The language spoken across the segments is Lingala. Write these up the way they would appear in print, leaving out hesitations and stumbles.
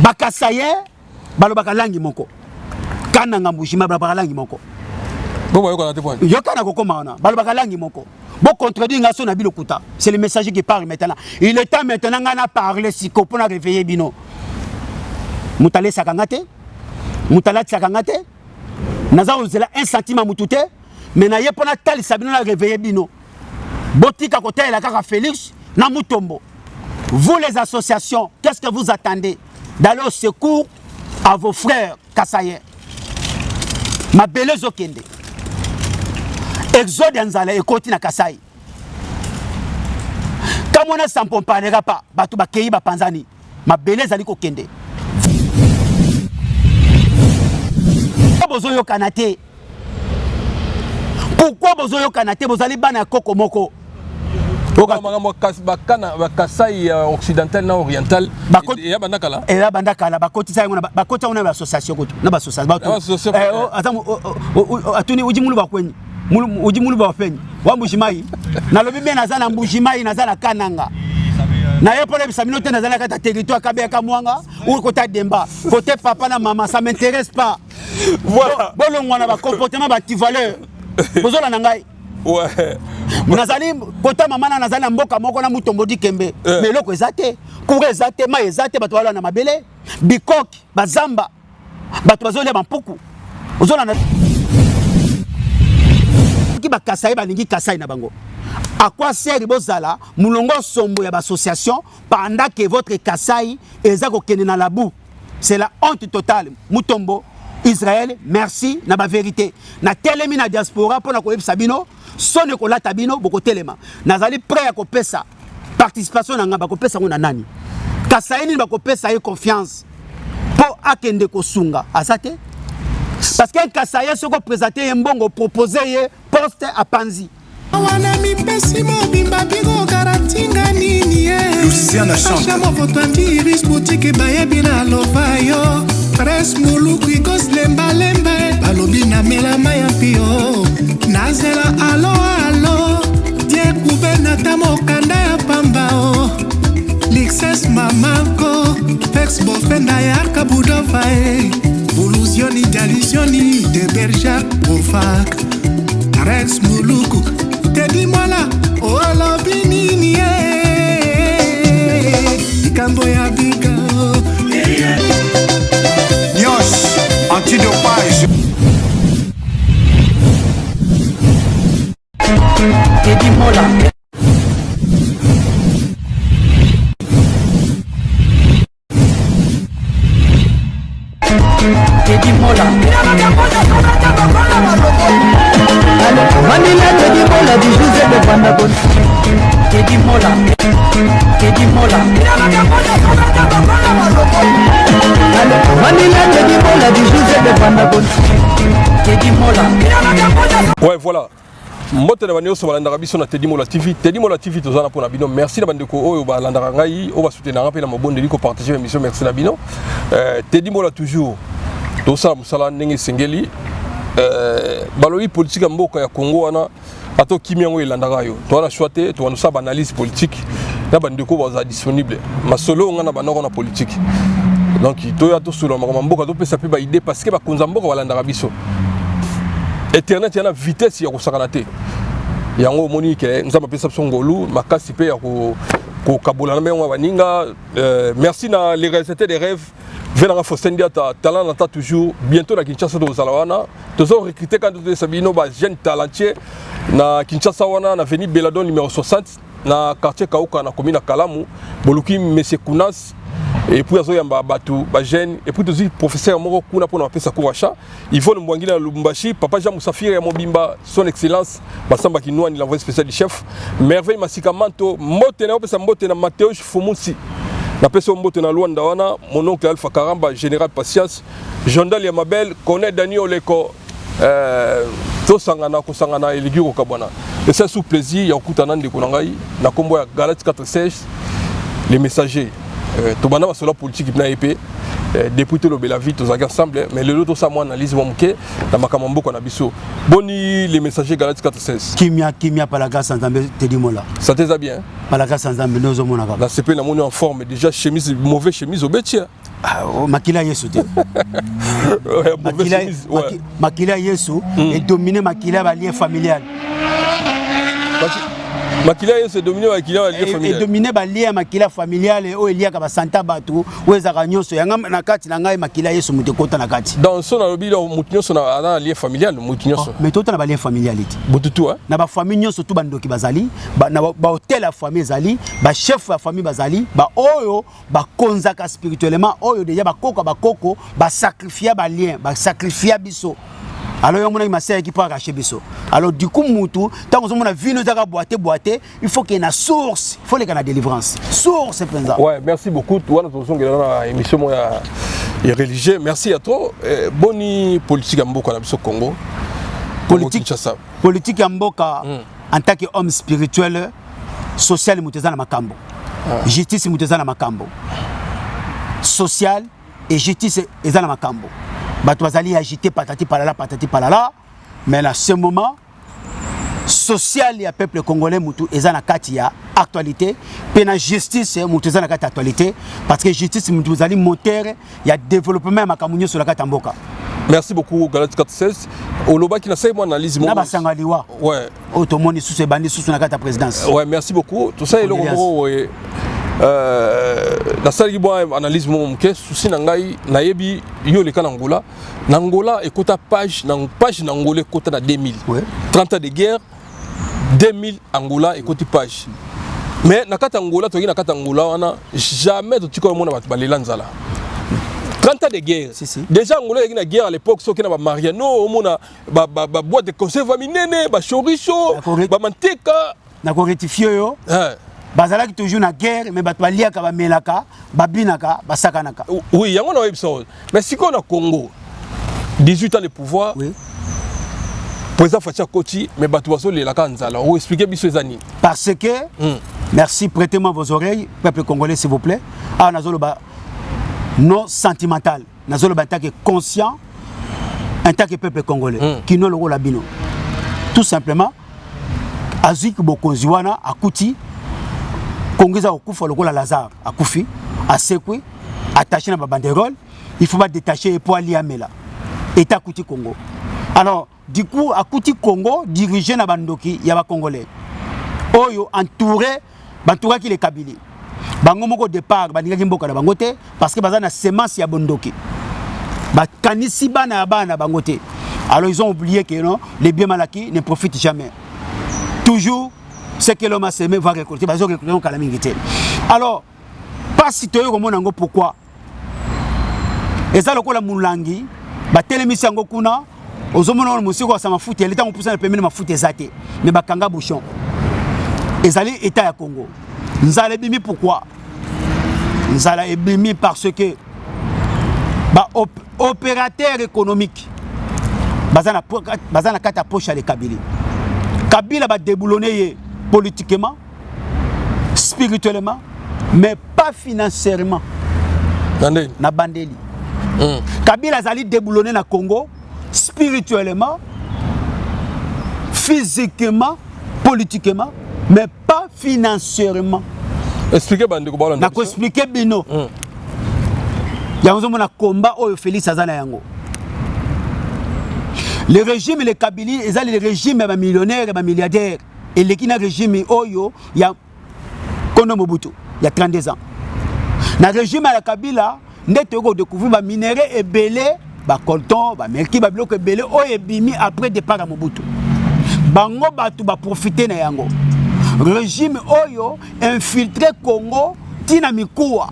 Bakasaye balobaka langi moko kana ngambushima balobaka langi moko bon yo kana te point yo kana kokoma wana balobaka langi moko bon contredire ngaso na bilokuta c'est le messager qui parle maintenant il est temps maintenant ngana parler siko pour na réveiller bino mutale sakangate mutalati sakangate naza ozela un sentiment mutute mais na ye pona tali sabino na réveiller bino botika côté la kaka Félix na mutombo. Vous les associations, qu'est-ce que vous attendez d'aller au secours à vos frères Kassaye? Ma belle Zokende. Exode Nzala et Kotina Kassaye. Comme on a sans parlera pas, Batou Bakei Bapanzani. Ma belle Zaliko Kende. Pourquoi Bozoyo Kanate? Pourquoi Bozoyo Kanate? Bozali Bana Koko Moko. Kasai occidental na oriental et ya bandakala et la bandakala bakotisa ngona bakota ona association ko na association atamu atuni ujimulu bakwenyi ujimulu bafenyi wa mbujimai na lobi bien nazana mbujimai nazana kananga na yepole bisamino te nazana kata territoire kabeka mwanga ou kota demba côté papa na maman ça m'intéresse pas voilà bolongwa na ba comportement ba valeur bozola na ngai ouais nazali kota mama na nazali mboka moko na mutombo di kembe mais loko ezate kure ezate ma ezate bato wala na mabele bikoki bazamba bato bazolia bampuku ozola na ki bakasai balingi kasai na bango à quoi sert bozala mulongo sombo ya association pendant que votre kasai ezako kene na la boue c'est la honte totale mutombo Israël merci na ba vérité na telemi na diaspora pour na ko sabino sonne ko lata bino boko telema nazali prêt à kopesa participation na ngaba kopesa ngona nani kasaini ba kopesa ye confiance pour akende ko sunga asate parce que kasaya soko présenter mbongo proposer ye poste à Panzi wana mipesi mobimba biko garantinga nini Luciana chante chamo votanti iris boutique bayebi na lovayo presse muluku igos lemba lemba balobi na mela maya pio nazela alo alo die kubena tamokanda ya pambao lixes mamako pex bofenda ya kabudofae buluzioni jalisioni de berja profak Rex muluku Teddy Mola olobi nini ikambo ya biga Yosh antidopage Teddy Mola Teddy Mola Manila Teddy Mola du José de Bandabon Teddy Mola Manila Teddy Mola du José de Bandabon Teddy Mola. Ouais voilà. Mbote na banyo so balanda biso na Teddy Mola TV tozana pona bino merci na bandeko oyo balanda ngai o ba soutenir nga pe na mabonde liko partager émission merci na bino Teddy Mola toujours to sa musala ndenge sengeli balobi politique mboka ya Congo wana ato kimyango elandaka yo to wana choite to wana sa analyse politique na bandeko baza disponible masolo nga na banoko na politique donc to ya to solo mboka to pesa pe ba idée parce que ba konza mboka balanda biso Internet yana vitesse ya kosakana te yango moni ke nzamba pesa ngolu makasi pe ya ko kabola na mengo baninga merci na les réalisateurs des rêves venanga Fosendia ta talent nata toujours bientôt na Kinshasa to zalawana tozo recruter quand de Sabino ba jeune talentueux na Kinshasa wana na avenue Beladon numéro 60 na quartier Kauka na commune Kalamu boluki monsieur Kounas et puis azoyamba batu ba jeune et puis tozi professeur moko kuna pona pesa kuwacha Yvonne Mbwangila na Lubumbashi papa Jean Moussafiri ya Mobimba son excellence basamba kinwa ni l'envoyé spécial du chef merveille masikamanto mbote na pesa mbote na Mateo Fumusi na pesa mbote na Luanda wana mon oncle Alpha Karamba général Patience Jondal ya Mabel connaît Daniel Leko to sangana ko sangana eligiro kabwana et ça sous plaisir ya kutana ndeko na ngai na kombo ya Galate 46 les messagers to bana basola politique na épée depuis tout le bela vie tous ensemble mais le lot ça moi analyse moke na makamamboko na biso boni les messagers Galate 46 kimia palaga sans Nzambe Teddy Mola ça te va bien palaga sans Nzambe nozo monaka la CP na moni en forme déjà chemise mauvaise chemise au bétier makila Yesu te. Makila Yesu est dominé makila balien familial. Makila Yesu est dominé makila balien familial. Et dominé balien makila familial et o elia ka ba santa batu o ezaka nyoso yanga na kati na ngai makila Yesu mutekota na kati. Dans son alobilo mutinyoso na lien familial mutinyoso. Mais tota na balien familial iti. Bututu hein. Na ba famille nyoso tu bandoki bazali, na ba hôtel la famille zali, ba chef la famille bazali, ba oyo ba konzaka spirituellement, oyo déjà ba koko, ba sacrifier ba lien, ba sacrifier biso. Alors il y a des gens qui peuvent arracher biso. Alors du coup mutu, tant que on a vu nous boiter, il faut qu'il y ait une source, il faut qu'il y ait une délivrance. Source c'est présent. Ouais, merci beaucoup. Toi nous sommes dans l'émission religieux. Merci à toi. Boni politique amboka na biso Congo. Politique amboka en tant qu'homme spirituel, social muteza na makambo. Justice muteza na makambo. Social et justice eza na makambo. Bato bazali agité patati palala, mais à ce moment social et peuple congolais mutu eza na kati ya actualité, pe na justice mutu eza na kati actualité parce que justice mutu bazali moteur ya développement ya makamunyo sur la kati mboka. Merci beaucoup Galate 416. Oloba qui na sai mo analyse mo. Na basangaliwa. Ouais. Otomoni sous ces bandits sous na kati présidence. Ouais, merci beaucoup. Tout ça est le gros la salle qui boit analyse mon que souci nangai nayebi yo le kanangola nangola et kota page nangolais kota na 2000 30 ans de guerre 2000 Angola et côté page mais nakata Angola to nakata Angola wana jamais to tiko mona batu balela nzala 30 ans de guerre déjà Angola il y a une guerre à l'époque so kena ba Mariano mona ba boîte de conserve minene ba chorizo ba manteka na ko rectifier yo bazalaki toujours na guerre mais bato baliaka bamelaka babinaka basakanaka. Oui, yango na website. Mais si on a Congo 18 ans de pouvoir. Oui. Président Fatia Koti mais bato baso le laka nzala. Ou expliquer biso ezani. Parce que merci, prêtez-moi vos oreilles peuple congolais s'il vous plaît. Ah nazolo ba non sentimental. Nazolo ba tant que conscient en tant que peuple congolais qui no le rôle bino. Tout simplement Azik Bokonziwana akuti Congolais au Koufa, le Lazare, à Koufi, à Sekwe, attaché à la banderole, il faut pas détacher et pour aller à Mela. État Kouti Congo. Alors, du coup, à Kouti Congo, dirigé na Bandoki, il y a des Congolais. Oyo, entouré qui les Kabili. Bango moko départ, Bandiga Kimboka na Bangote, parce que Bazana semence ya Bondoki. Kanisi bana bana Bangote. Alors, ils ont oublié que non, les biens malaki ne profitent jamais. Toujours. Ce que l'homme a semé va récolter. Alors, pas si tu es pourquoi. Et ça, le coup la moulangi, bah télémission kuna, aux hommes on musique ça m'a foutu. L'état on pousse le permis de ma foutu zate, mais bah kanga bouchon. Et ça les État à Congo. Nous allons bimi pourquoi? Nous allons bimi parce que bah opérateur économique, bazana kata poche à les Kabila. Kabila va déboulonner politiquement, spirituellement, mais pas financièrement. Na bandeli. Kabila zali déboulonné na Congo, spirituellement, physiquement, politiquement, mais pas financièrement. Expliquez bandeko balanda. Na ko expliquer bino. Yango mona combat oyo Félix azana yango. Le régime les Kabili, ils ont le régime des millionnaires et milliardaires. Et le régime Oyo, il y a Kono Mobutu, il y a 32 ans. Dans le régime à la Kabila, nous avons découvert des minéraux et belé, des coltons, des merki, des blocs et belé, et bimi après départ à Mobutu. Bango batu ba profiter na yango. Régime Oyo infiltré Congo, tina mikuwa.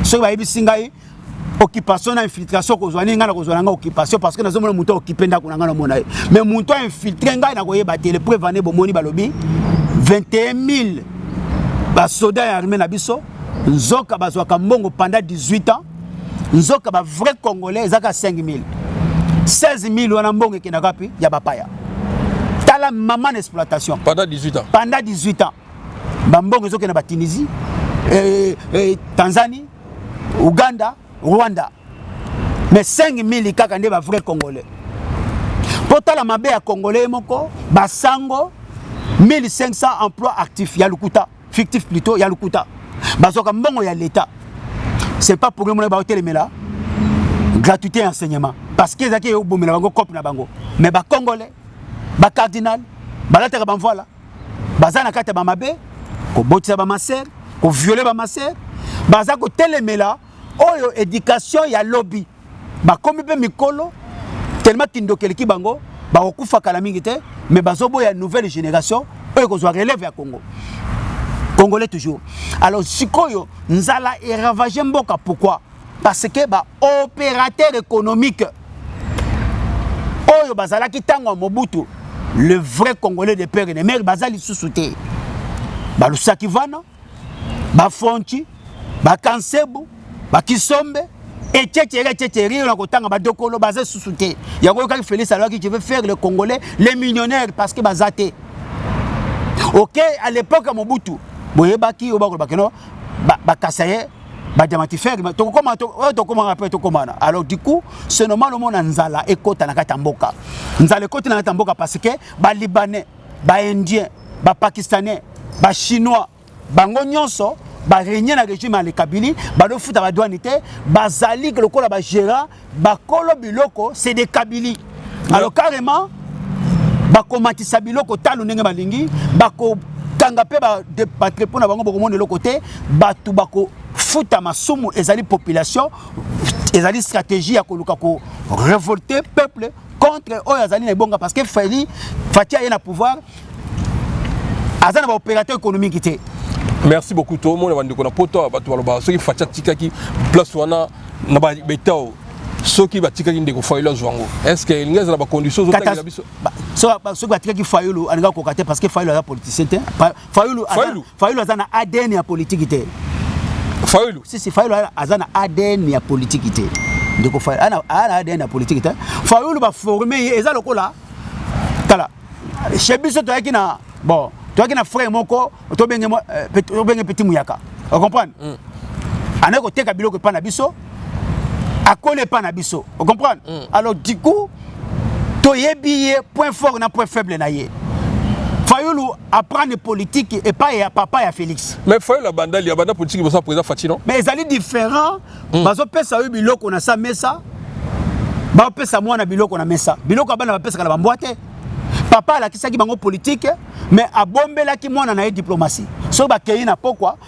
So ba ibisingai occupation infiltration ko zwana ngana ko zwana occupation parce que nazo mona muto occupé ndako ngana mona mais muto infiltré ngai na ko yeba tele preuve ane bomoni balobi 21000 ba soldats armés na biso nzoka bazwaka mbongo pendant 18 ans nzoka ba vrai congolais zaka 5000 16000 wana mbongo ke na kapi ya bapaya tala maman exploitation pendant 18 ans pendant 18 ans ba mbongo zoke na ba Tunisie Tanzanie Uganda Rwanda. Mais 5000 kaka nde ba vrai congolais. Pourtant la mabe ya congolais moko basango 1500 emplois actifs ya lukuta, fictif plutôt ya lukuta. Bazoka mbongo ya l'état. c'est pas pour le hôtel mais là gratuité et enseignement parce que zaki yo bomela bango cop na bango mais ba congolais ba cardinal ba la terre ban voilà bazana kata ba mabe ko botisa ba maser ko violer ba maser baza ko telemela oyo éducation ya lobby ba komi pe mikolo tellement kindokeli ki bango ba okufa kala mingi te mais bazobo ya nouvelle génération oyo ko zo relève ya Congo congolais toujours alors sikoyo nzala et ravager mboka pourquoi parce que ba opérateur économique oyo bazala ki tango Mobutu le vrai congolais de père et de mère bazali sous-souté ba lusaki vana ba fonti ba kansebu ba kisombe et tchétchéri on a kotanga ba dokolo bazali sous-souté yango ka Félix alors qui veut faire le congolais les millionnaires parce que bazate OK à l'époque Mobutu boyebaki obako bakeno ba kasaye ba diamantifère to comment après to comment alors du coup c'est normal le monde nzala ekota na katamboka nzala ekota na katamboka parce que ba libanais ba indien ba pakistanais ba chinois bango nyonso ba régner na régime le Kabili ba do futa ba douane te bazali que le kola ba gérant ba kolo biloko c'est des Kabili alors carrément ba komatisa biloko talo ndenge balingi ba ko kanga pe ba de patrepo na bango bokomo de l'autre côté batu bako futa masumu ezali population ezali stratégie ya koluka ko révolter peuple contre oyazali na bonga parce que Fatia est na pouvoir azana ba opérateur économique té. Merci beaucoup tout le monde bandi ko na poto batu baloba soki Fatia tikaki place wana na ba betao soki batikaki ndeko Fayulu zwango est-ce que ingeza na ba conditions zotanga biso so batikaki Fayulu alinga ko kate parce que Fayulu est politicien té Fayulu azana ADN ya politique té Fayulu si Fayulu azana ADN ya politique té ndeko Fayulu ana ADN ya politique té Fayulu ba former eza lokola tala chebiso to yaki na bon to yaki na frère moko to benge petit muyaka vous comprenez ana ko teka biloko pa na biso akole pa na biso vous comprenez alors du coup to yebiye point fort na point faible na ye Fayulu apprend les politiques et pas ya papa ya Félix mais Fayulu bandali ya banda politique bosa président Fatino mais ils allaient différents bazo pesa yo biloko na sa mesa ba pesa mwana biloko na mesa biloko bana ba pesa kala bambwate papa la kisaki bango politique mais abombela ki mwana na diplomatie so ba kei na pokwa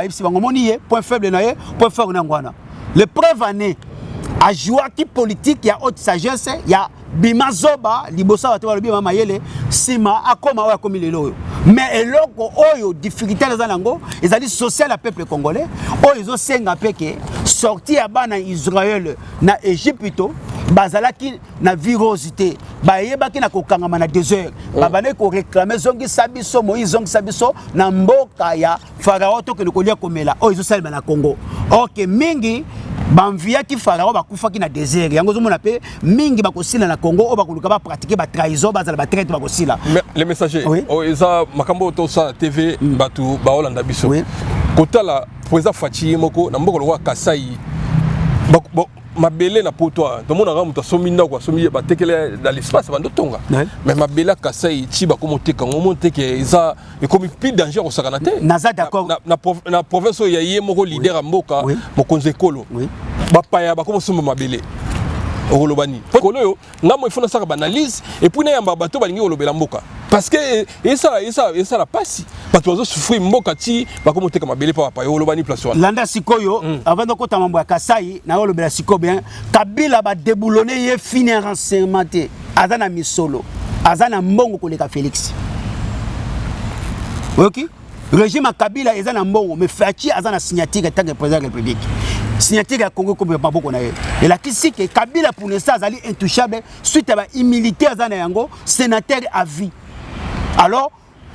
ipsi bango moni ye point faible na ye point fort na ngwana le preuve année a joué qui politique ya haute sagesse ya bima zoba libosa watu walobi mama yele sima akoma wa komi lelo mais eloko oyo difficulté za nango ezali social à peuple congolais oyo zo senga peke sorti ya bana Israël na Égypte bazalaki na virosité bayebaki na kokangama na désert babane ko réclamer zongi sabiso Moïse zongi sabiso na mboka ya Pharaon to ke kolia komela oyo zo salba na Congo OK mingi banvia ki Pharaon bakufa ki na désert yango zo mona pe mingi bakosila na Congo o bakoluka ba pratiquer ba trahison bazala ba traite bakosila les messagers o eza makambo to sa TV batu ba Holanda biso kotala président Fachi moko na mboko lokwa Kasai mabele na poto to mona ga muta somi ndako somi ba tekele dans l'espace bando tonga mais mabele Kasai ti ba komo teka ngomo teke eza e comme plus danger ko sakana te naza d'accord na province ya ye moko leader mboka mokonze kolo ba paya ba komo somo mabele olobani kolo yo ngamo ifuna saka analyse et puis na yamba bato balingi olobela mboka parce que ça la passe bato bazo souffrir mboka ti ba komo teka mabele pa pa olobani place wana landa sikoyo avant de kota mambo ya Kasai na olobela sikoyo bien Kabila ba déboulonner ye finir renseignement te azana misolo azana mbongo koleka Félix OK régime Kabila ezana mbongo mais Fachi azana signature tant que président de la République signature ya Congo comme maboko na ye et la kisi que Kabila pour l'instant azali intouchable suite à ba immunité azana yango sénateur à vie alors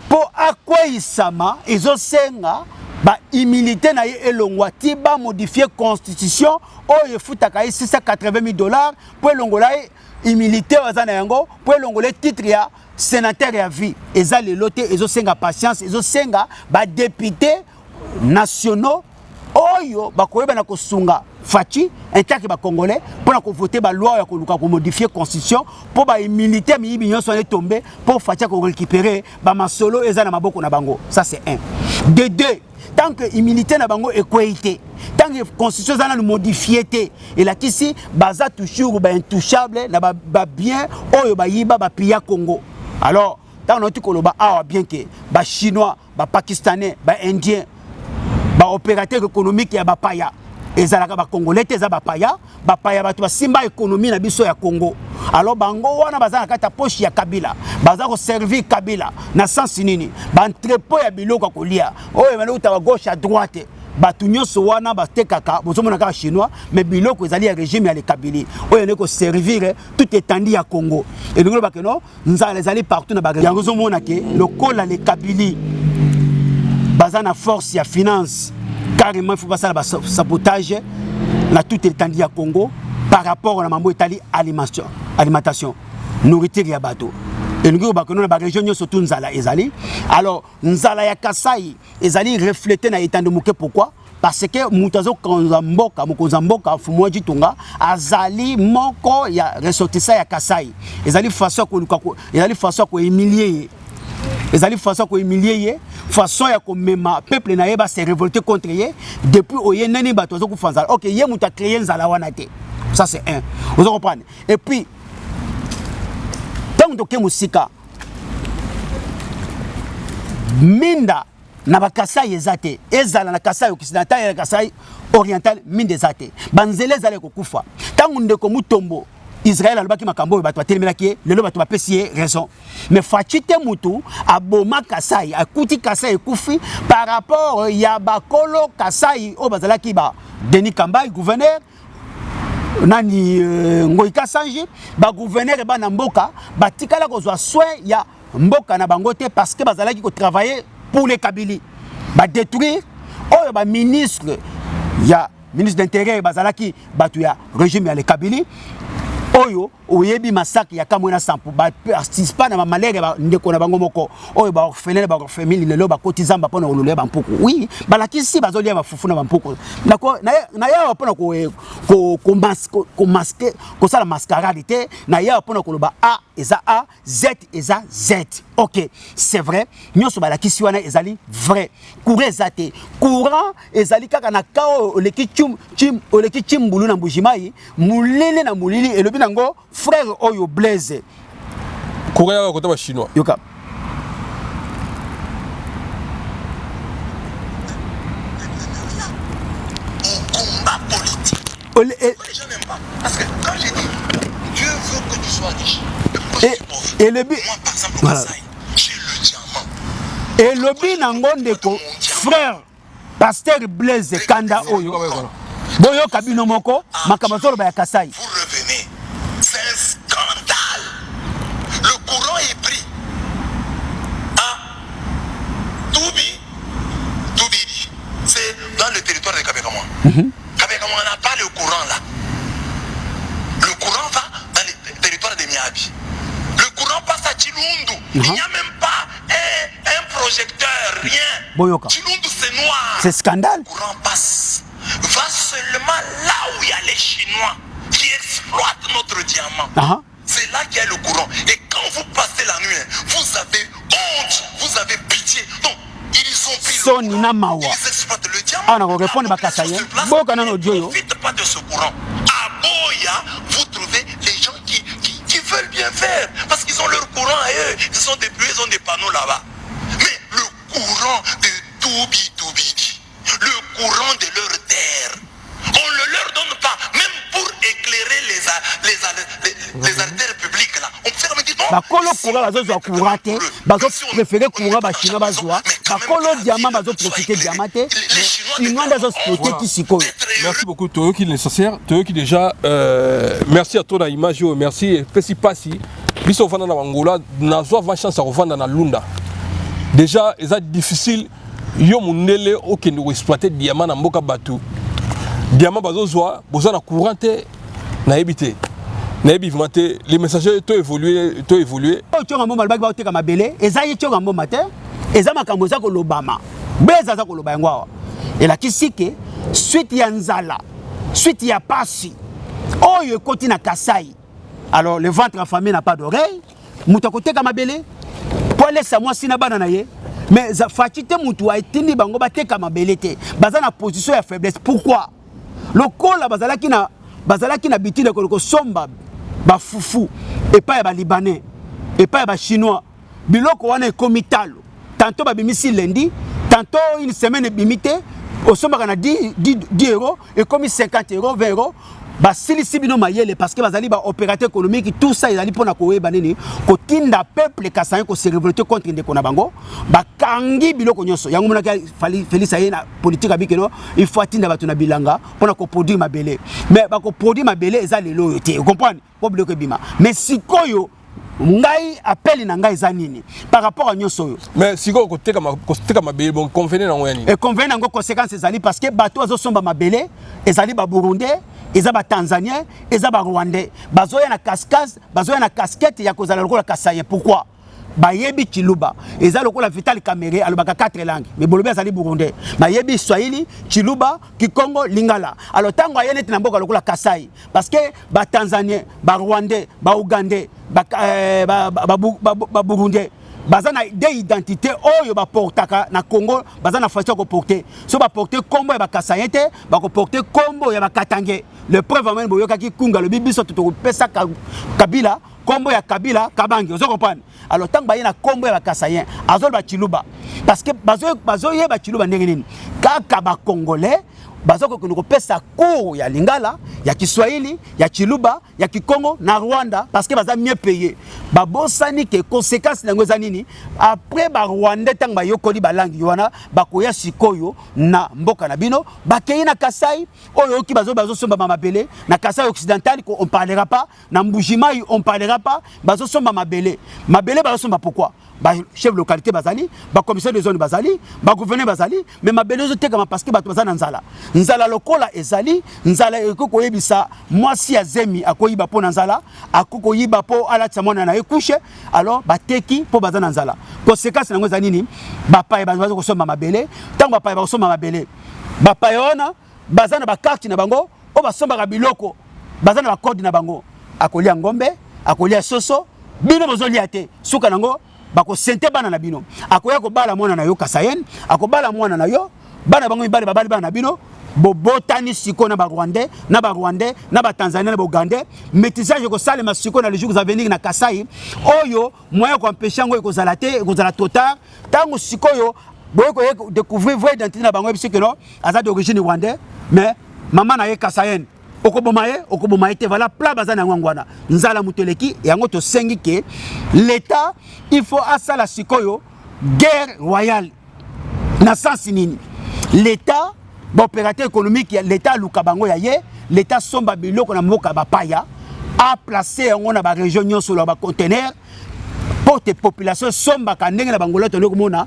pour akwa isama ezosenga ba immunité na ye elongwa ti ba modifier constitution oyo futaka $680,000 pour elongola immunité azana yango pour elongola titre ya sénateur à vie ezali loté ezosenga patience ezosenga ba député nationaux oyo bakoyeba na kosunga Fachi intaki ba congolais pour na ko voter ba loi ya koluka ko modifier constitution pour ba immunité mi nyonso est tombé pour Fachi ko récupérer ba masolo eza na maboko na bango ça c'est un de deux tant que humilité na bango équité, tant que constitution ça nous modifié et là ici baza toujours ba intouchable na ba bien oyo ba yiba ba pia Congo. Alors tant on dit que ba bien que ba chinois, ba pakistanais, ba indien, ba opérateur économique ya ba paya ezalaka ba congolais te za ba paya batu ba simba économie na biso ya Congo. Alors bango wana baza na kata poche ya Kabila baza ko servir Kabila na sens nini ba entrepôt ya biloko kolia oyo melo ta gauche à droite batu nyonso wana batekaka bozomona ka chinois mais biloko ezali ya régime ya le Kabila oyo ne ko servir tout étendue ya Congo et ngolo bakeno nzala ezali partout na ba yango zomona ke lokola le Kabila baza na force ya finance carrément il faut passer à sabotage la toute étendue à Congo par rapport à la mambo Italie alimentation nourriture ya bateau et nous ba na ba région surtout nzala ezali alors nzala ya Kasai ezali refléter na étendue moke pourquoi parce que mutazo konzamboka mokozamboka fumo jitunga azali moko ya ressortissant ya Kasai ezali façon ko humilier ezali façon ko humilier façon ya ko mema peuple na yeba se révolter contre ye depuis oye nani bato zo kufanza OK ye muta créer nzala wana te ça c'est un vous comprenez et puis tant que musika minda na ba Kasai ezate ezala na Kasai occidental ya Kasai oriental minde ezate banzele ezale ko kufa tant ndeko mutombo Israël alobaki makambo bato batelemaki lelo bato bapesi raison mais fachite mutu aboma Kasai akuti Kasai ekufi par rapport ya bakolo Kasai o bazalaki ba Denis Kambai gouverneur nani Ngoïka Sanji ba gouverneur ba na mboka batikala kozwa soin ya mboka na bangote parce que bazalaki ko travailler pour les Kabili ba détruire o ba ministre d'intérieur bazalaki batu ya régime ya les Kabili oyo oyebi massacre ya kamwena sampu ba participa na malere ba ndeko na bango moko oyo ba orphelin ba famille lelo ba kotizamba pona olole ba mpuku oui balakisi bazolia ba fufu na ba mpuku na ya pona ko masquer ko sala mascarade te na ya pona ko loba A eza A Z eza Z OK c'est vrai nyoso balakisi wana ezali vrai courant ezate courant ezali kaka na kao oleki chimbulu na mbujimai mulele na mulili elobi nango frère Oyo Blaise courant ya kota chinois yoka combat politique. Les gens n'aiment pas. Parce que quand j'ai dit Dieu veut que tu sois riche, et le but moi par exemple voilà. J'ai le diamant. Et le but nango ndeko frère pasteur Blaise Kanda Oyo boyo kabino moko makabazolo ba ya Kasai. Vous revenez. C'est un scandale. Le courant est pris à Toubi. C'est dans le territoire de Kabekama. Kabekama, on n'a pas le courant là. Le courant va dans le territoire de Miabi. Le courant passe à Chilundu. Il n'y a même pas un projecteur, rien. Boyoka. Chilundu, c'est noir. C'est scandale. Le courant passe. Va seulement là où il y a les Chinois qui exploitent notre diamant. C'est là qu'il y a le courant. Et quand vous passez la nuit, vous avez honte, vous avez pitié. Donc, ils ont pris le courant. Ils exploitent le diamant. Ah, on répond à Kasai. Ils ne profitent pas de ce courant. À Boya, vous trouvez les gens qui veulent bien faire. Parce qu'ils ont leur courant à eux. Ils sont des pluies, ils ont des panneaux là-bas. Mais le courant de Toubi, le courant de leur terre, on ne leur donne pas, même pour éclairer les artères publiques là. On peut me dire non. Bakolo courant bazo courant te, bazo préférer courant ba Chinois bazoa. Bakolo diamant bazo profiter diamant te. Chinois bazo exploiter kisiko. Merci beaucoup Toyo qui est nécessaire. Toyo qui déjà merci à toi na image merci et pesi pasi. Biso vanda na Angola na zo va chance à revendre na Lunda. Déjà c'est difficile yo mundele okende exploiter diamant na mboka batu. Diamant bazo zoa boza na courant te na ebité. Na ebivante les messagers to évoluer. Tu as un moment ba te kama belé, ezayi tu as un moment te, ezama kamboza ko lobama. Beza za ko loba ngwa. Et la kisike suite ya nzala, suite ya pasi. Oyo koti na Kasai. Alors le ventre affamé n'a pas d'oreille. Muta kote kama belé. Pour laisser moi sina bana na ye. mais fatité mutu a etindi bango bateka mabele te baza na position ya faiblesse. Pourquoi lokola bazalaki na bitile ko somba ba fufu et pas ba libanais et pas ba chinois biloko wana ekomi talo tantôt ba bimisi lundi tantôt une semaine bimité au somba na 10 euros et comme 50 euros 20 euros ba silisi bino mayele parce que bazali ba opérateur économique tout ça ezali pona ko yeba nini ko tinda peuple kasaye ko se révolter contre ndeko na bango ba kangi biloko nyoso yango mona Félix aye na politique abikeno il faut tinda batu na bilanga pona ko produire mabele mais ba ko produire mabele ezali lelo yote vous comprenez ko biloko bima mais sikoyo ngai appel na ngai za nini par rapport à nyoso yo mais siko ko teka mabele bon convenir na ngoyani et convenir ngo conséquences ezali parce que bato azo somba mabele ezali ba burundais eza ba tanzanien eza ba rwandais bazoya na casquette ya kozala lokola kasaye. Pourquoi bayebi chiluba eza lokola Vital Kamerhe alobaka 4 langues mais bolobi azali burundais bayebi swahili chiluba kikongo lingala alors tango ayene na mboka lokola kasai parce que ba tanzanien ba rwandais ba ougandais ba burundais baza na des identités oyo ba portaka na Congo baza na façon ko porter so ba porter kombo ya ba kasayete ba ko porter kombo ya ba katange le preuve amène boyoka ki kunga le bibiso to pesa kabila kombo ya kabila kabangi vous comprenez alors tant ba yena kombo ya ba kasayen azol ba chiluba parce que bazo ye ba chiluba ndenge nini kaka ba congolais bazo ko pesa cours ya lingala ya Kiswahili ya chiluba ya Kikongo na Rwanda parce que baza mieux payé ba bosani ke conséquence nango za nini après ba Rwanda tang ba yokoli ba langue wana ba koya sikoyo na mboka na bino ba kei na Kasai oyo ki bazo somba mabele na Kasai occidental ko on parlera pas na Mbujimai on parlera pas bazo somba mabele bazo somba pourquoi ba chef de localité bazali ba commissaire de zone bazali ba gouverneur bazali mais mabele zo teka parce que bato bazana nzala lokola ezali nzala ekoko yebisa mwasi ya zemi akoyiba po nzala akoko yiba po alatsa mona na ekushe alors bateki po bazana nzala conséquence nango za nini bapaye bazo kosomba mabele tango bapaye bakosomba mabele bapaye ona bazana ba carte na bango o basomba ka biloko bazana ba code na bango akolia ngombe akolia soso bino bozolia te suka nango bako sente bana na bino akoya ko bala mwana na yo kasayen akobala mwana na yo bana bango mibale babali bana na bino bobotani siko na ba Rwandais na ba Tanzaniens na ba Ougandais métissage ko sale ma siko na les jours à venir na Kasai oyo moyen ko empêcher ngo ko zala te ko zala total tango siko yo boye ko découvrir vraie identité na bango parce que non aza d'origine rwandais mais maman na ye kasayen okobomaye te voilà plat bazana ngwana nzala muteleki yango to sengi ke l'état il faut asala sikoyo guerre royale na sens nini l'état opérateur économique l'état lukabango ya ye l'état somba biloko na mboka bapaya a placé yango na ba région nyonso la ba conteneur pour te population somba ka ndenge na bangola to ndeko mona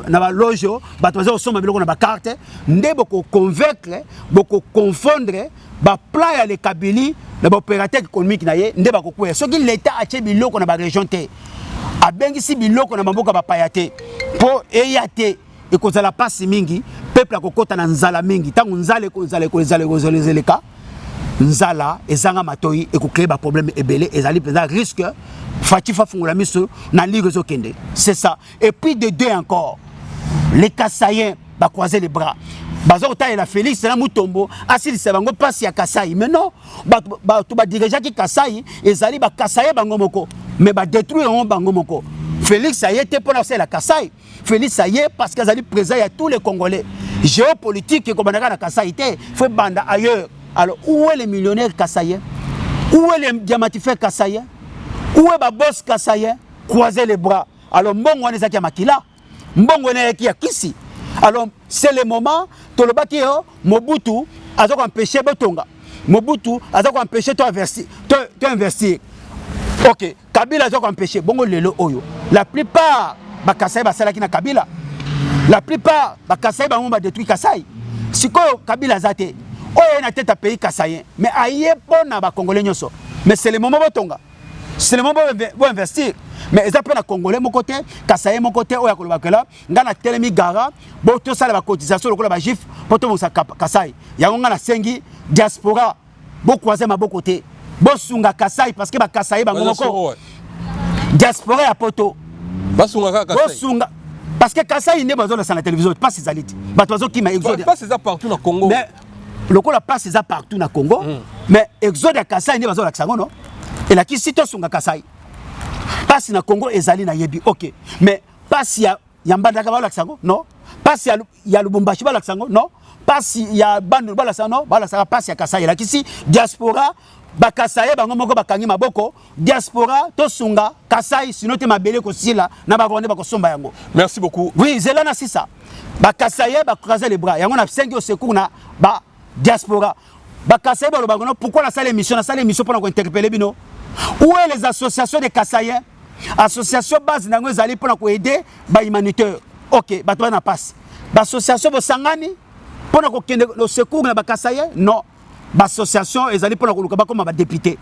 na ba lojo bato bazo somba biloko na ba carte nde boko convaincre boko confondre ba plan ya le kabili na ba opérateur économique na ye nde bako kwea soki l'état a che biloko na ba région te a bengisi biloko na mboka bapaya te po eyate ekozala pasi mingi peuple akokota na nzala mingi tango nzala ezeleka nzala ezanga matoi ekokcréer ba problème ebele ezali pesa risque fatifa fungola miso na ligue zokende c'est ça et puis de deux encore les Kasaïens ba croiser les bras bazo ta la Félix na mutombo asili se bango passe ya Kasai mais non ba to ba dirigeant ki Kasai ezali ba Kasai bango moko mais ba détruire on bango moko Félix a été pour la Kasai Félix a été parce qu'ils allaient présent à tous les Congolais géopolitique comme on a na Kasai était fait banda ailleurs. Alors où est les millionnaires Kasaïens? Où est les diamantifères Kasaïens? Où est le boss Kasaïen? Croiser les bras. Alors mbongo on est à Makila, mbongo on est à Kisi. Alors c'est le moment tolobaki yo Mobutu a empêché Botonga. Mobutu a empêché toi investir. OK, Kabila a empêché bongo lelo oyo. La plupart ba Kasai ba salaki na Kabila. La plupart ba Kasai ba mba détruit Kasai. Siko Kabila zate. Oyo na tête à pays Kasaïen, mais aïe pona ba Congolais nyoso. Mais c'est le moment Botonga. C'est le moment pour investir. Mais ils apprennent à Congolais mon côté, Kasaïen mon côté, oya kolobakela, ngana telemi gara, bo to sala ba cotisation lokola ba jif, poto mo sa Kasai. Ya ngana sengi diaspora, bo croiser ma bo côté. Bo sunga Kasai parce que ba Kasai ba ngomoko. Diaspora ya poto. Ba sunga Kasai. Bo sunga parce que Kasai n'est pas dans la télévision, pas ses alites. Bato qui m'a exode. Pas c'est ça partout dans Congo. Mais le coup la passe c'est ça partout dans Congo. Mais exode à Kasai n'est pas dans l'accent non. Et là qui cite son Kasai. Passe na Congo ezali na yebi. OK. Mais passe ya Mbandaka ba l'accent non. Passe ya Lubumbashi ba l'accent non. Passe ya Bandundu ba l'accent non. Ba l'accent passe ya Kasai. Là qui si diaspora ba Kasai bango moko bakangi maboko diaspora to sunga Kasai sinon te mabele ko sila na ba vendre ba ko somba yango. Merci beaucoup. Oui, c'est là c'est ça. Ba Kasai ba croiser les bras. Yango na 5 au secours na ba diaspora. Ba Kasai ba lo bango pourquoi la salle émission pour nous interpeller bino. Où est les associations de Kassaïens? Association base nango ezali pour aider ba humanitaire. OK, ba toi na passe. Ba association bo sangani pour ko kende le secours na ba Kassaïens? Non. Ba association ezali pour ko luka comme ba député.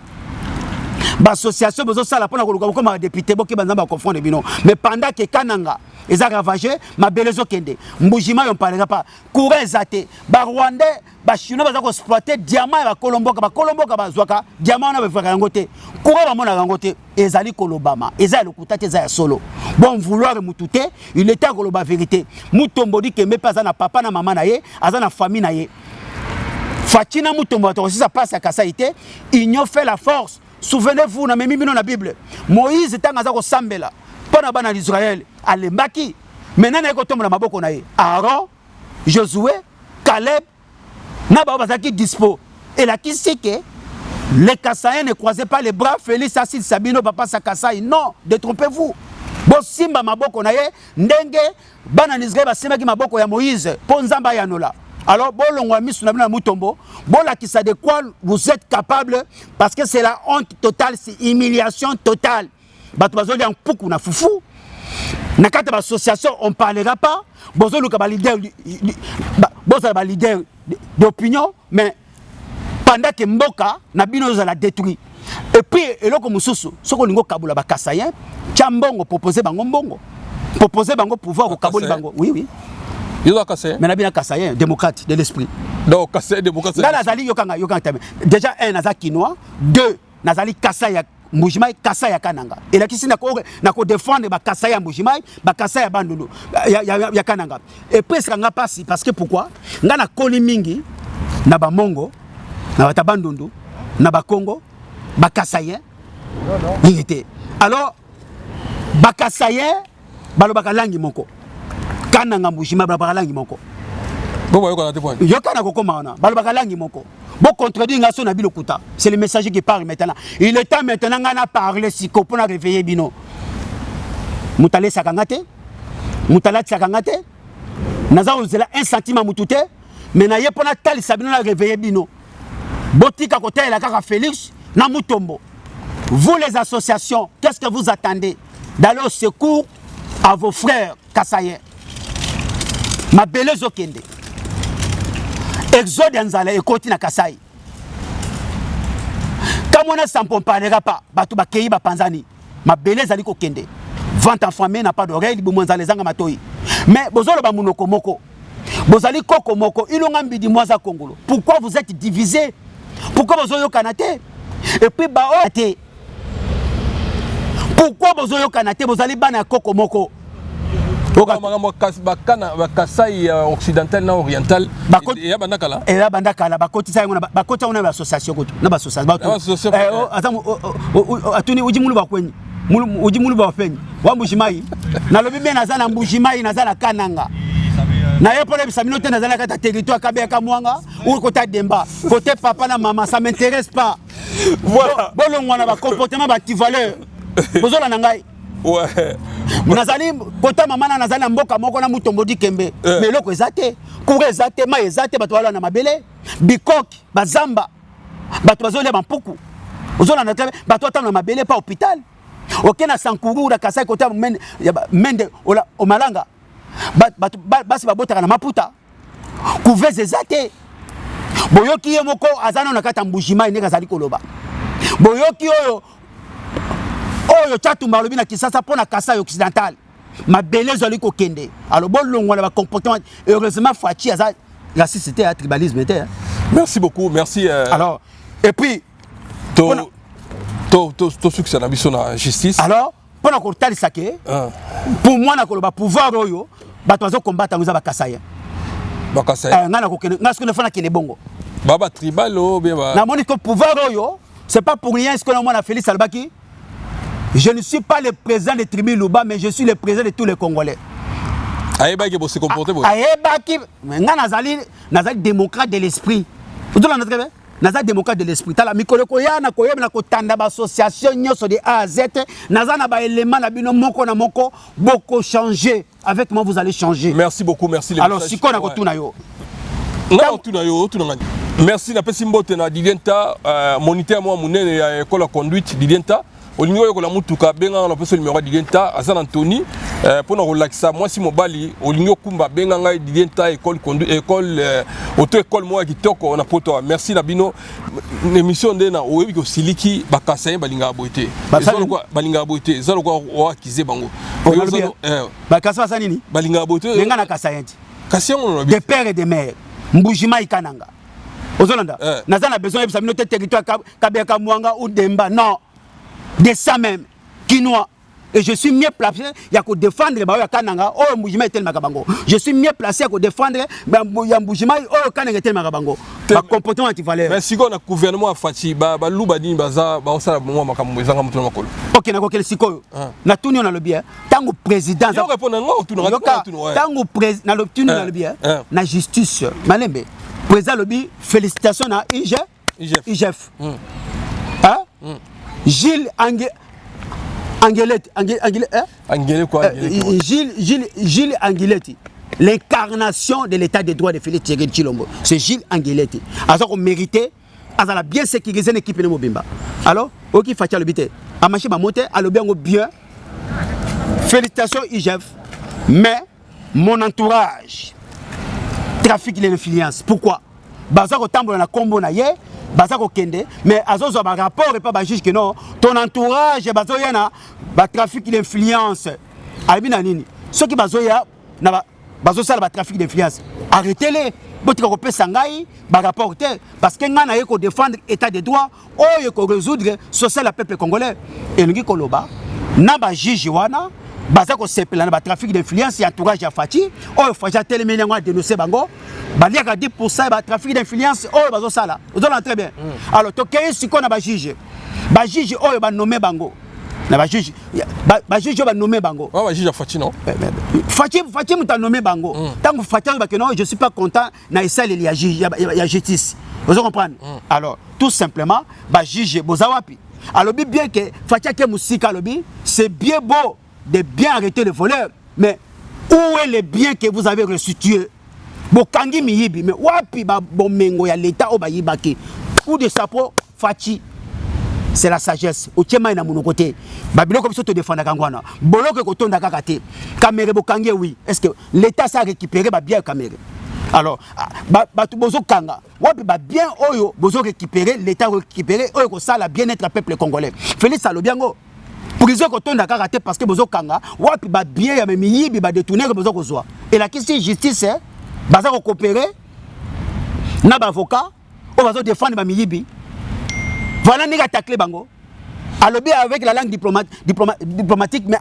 Ba association bozo sala pour ko luka comme ba député boki banza ba confondre bino. Mais pendant que Kananga eza ravagé ma belezo kende. Mbujima on parlera pas. Courant ezate. Ba Rwandais ba chinois baza ko exploiter diamant ba Kolomboka ba zwaka diamant na ba faka yangote. Courant ba mona yangote ezali kolobama. Eza lokuta te eza ya solo. Bon vouloir mutute, il était koloba vérité. Mutombo di kembe pas na papa na maman na ye, aza na famille na ye. Fatina Mutombo, si ça passe à Kassaïté, union fait la force. Souvenez-vous, na même dans la Bible, Moïse était en Sambela, pendant bana d'Israël, à l'Embaki. Maintenant, il y a na maboko na ye. Aaron, Josué, Caleb, Naba Bazaki dispo. Et là, qui sait que les Kassaïens ne croisaient pas les bras, Félix Assis Sabino, papa Sakassaï. Non, détrompez-vous. Bon, Simba maboko na ye, ndenge, bana d'Israël, Simba qui maboko ya Moïse, Ponzamba Yanola. Alors, bon, de quoi vous êtes capable, parce que c'est la honte totale, c'est humiliation totale. Nakata l'association, on ne parlera pas. Bozo le leader d'opinion, mais pendant que Mboka, Nabino la détruit. Et puis, et là, comme Soussou, ce qu'on a Kabula Bakassayen, Tchambongo proposé Bango, proposé Bango pouvoir au Kabul Bango. Oui, oui. Mais Nabina Kassayen, démocrate de l'esprit. Donc, Kassayen, démocrate. Là, Nazali Yokanga. Déjà, un, Nazali Kinois. Deux, Nazali Kassaya Mujimai, Kassaya Kananga. Et là, qui s'est défendre Kassaya Mujimai, Kassaya Bandulu, Yakananga. Et puis, ce qu'on a passé, parce que pourquoi? Nana Koli Mingi, Naba Mongo, Naba Bandundu, Naba Congo, Kassaya. Il était. Alors, Kassaya, Balobalangi Moko. Kananga Mujima Balobalangi Moko. Yokana Kokomana, Balobalangi Moko. Bon contredire Ngaso Nabi Lokuta. C'est le messager qui parle maintenant. Il est temps maintenant de parler si pour réveiller Bino. Moutale Sakangate, Moutala Sakangate, Naza Ozela un sentiment Moutute, mais na yepona tal Sabino la réveiller Bino. Botika côté la Kaka Félix, na Mutombo. Vous les associations, qu'est-ce que vous attendez d'aller au secours à vos frères Kassaïens? Ma belle Zokende. Exode Nzala et Koti na Kasai. Comme on a sans on parlera pas, Batou Bakei Bapanzani. Ma belle Zaliko Kende. Vente en famille n'a pas d'oreille, Boumonza les Angamatoi. Mais Bozolo Bamunoko Moko. Bozali Koko Moko, ils ont ambi di Moisa Congolo. Pourquoi vous êtes divisés? Pourquoi Bozoyo Kanate? Et puis Baote. Pourquoi Bozoyo Kanate? Bozali Bana Koko Moko. Kasai occidental na oriental et ya bandakala et la bandakala bakotisa on a association na ba association azamu atuni ujimulu bakwenyi ujimulu bafenyi wa Mbujimai na lobi bien nazana Mbujimai nazana Kananga na yepole bisamino te nazana kata territoire kabeka mwanga ou côté Demba côté papa na maman ça m'intéresse pas. Voilà bolongwa na ba comportement ba valeur bozola na ngai. Ouais. Nazali kota mama na nazali mboka moko na Mutombo di Kembe. Mais loko ezate, kure ezate, ma ezate bato wala na mabele, bikoki, bazamba. Bato bazoli ba mpuku. Ozola na tebe, bato atana na mabele pa hôpital. OK na Sankuru na Kasai kota mende ola omalanga. Bato basi babotaka na Maputa. Kuveze ezate. Boyoki ye moko azana na kata Mbujimai ne kazali koloba. Boyoki oyo Oyo Tchatumba lobi na Kisasa pour na Kasai occidental. Ma belle zoli ko kende. Alors bon longo na comportement heureusement Fachi aza la société à tribalisme était. Merci beaucoup, merci. Alors et puis to succès na biso na justice. Alors pona ko talisa ke pour moi na ko ba pouvoir oyo bato bazo combattre nguza bakasaya ngana ko kene ngasko ne fana kene bongo baba tribal o bien ba na moni ko pouvoir oyo c'est pas pour rien ce que moi na Félix Albaki je ne suis pas le président de Tribu Luba mais je suis le président de tous les Congolais. Ayebaki bo se comporter bo ayebaki ngana nazali démocrate de l'esprit vous la notre bien naza démocrate de l'esprit tala mikolo ko yana ko yebna ko tanda ba association nyoso de A à Z naza na ba élément na bino moko na moko beaucoup changer avec moi vous allez changer. Merci beaucoup merci les alors si qu'on a ko tuna yo non tuna yo tuna ngani merci na pesi mbote na Didienta moniteur moi munene ya école de conduite Didienta olingo yokola mutuka benga na peso numéro Didienta azan Anthony pour nous relaxer moi si mobali olingo kumba benga ngai Didienta école conduite école auto école moi kitoko na poto merci na bino émission ndena oyebi ko siliki bakasa balinga boité ezalo quoi balinga boité ezalo quoi o akize bango bakasa basa nini balinga boité benga na kasa yenti kasi on des pères et des mères mbujima ikananga ozolanda nazana besoin de sa territoire kabeka mwanga ou demba non de ça même quinoa et je suis mieux placé ya ko défendre ba ya kananga o mbujima etel makabango je suis mieux placé ya ko défendre ya mbujima o kananga etel makabango ba comportement antivaleur mais si on a gouvernement afati ba luba ni baza ba osala mo makambo ezanga mutu makolo OK na ko kel sikoyo na tuni on a le bien tango président yo répondre ngo tuni tango président na le tuni on a le bien na justice malembe président lobby félicitations à IGF hein Gilles Gilles Anguilletti, l'incarnation de l'état de droit de Félix Tshisekedi Tshilombo. C'est Gilles Anguilletti. Alors qu'on méritait, à bien sécuriser l'équipe de Mobimba. Alors, ok, Fatia le bité. A marché ma montée, à le bien. Félicitations IGF. Mais mon entourage, trafic de l'influence. Pourquoi? Baza ko tambola na kombo na ye. Baza ko kende mais azozo ba rapport et pas ba juge que non ton entourage bazo yana ba trafic d'influence albina nini ceux qui bazo ya na bazo sala ba trafic d'influence arrêtez-les botika ko pesa ngai ba rapporter parce que ngana ye ko défendre état de droit o ye ko résoudre social la peuple congolais et ngi koloba na ba juge wana baza ko sepela na ba trafic d'influence ya entourage ya Fati o Fati telemene ngwa dénoncer bango baliaka 10% ba trafic d'influence o bazo sala ozola très bien alors to kay siko na ba juge o ba nommer bango na ba juge ba nommer bango ba juge Fati non Fati muta nommer bango tango Fati ba que non je suis pas content na esa il y a justice vous comprenez alors tout simplement ba juge bozawapi alors bien que Fati ke musika lobi c'est bien beau de bien arrêter les voleurs mais où est le bien que vous avez restitué bokangi miyibi mais wapi ba bomengo ya l'état o ba yibaki coup de chapeau Fati c'est la sagesse o tiema ina muno côté ba biloko biso to défendre kangwana boloko ko tonda kaka te caméra bokangi oui est-ce que l'état ça récupérer ba bien caméra alors ba tu bozo kanga wapi ba bien oyo bozo récupérer l'état récupérer oyo ko sala bien-être peuple congolais Félix Alobiango prison ko tonda kaka te parce que bozo kanga wapi ba bien ya miyibi ba détourner bozo ko zwa et la question justice c'est baza ko coopérer na ba avocat o bazo défendre ba miyibi voilà n'est attaquer bango alobi avec la langue diplomatique mais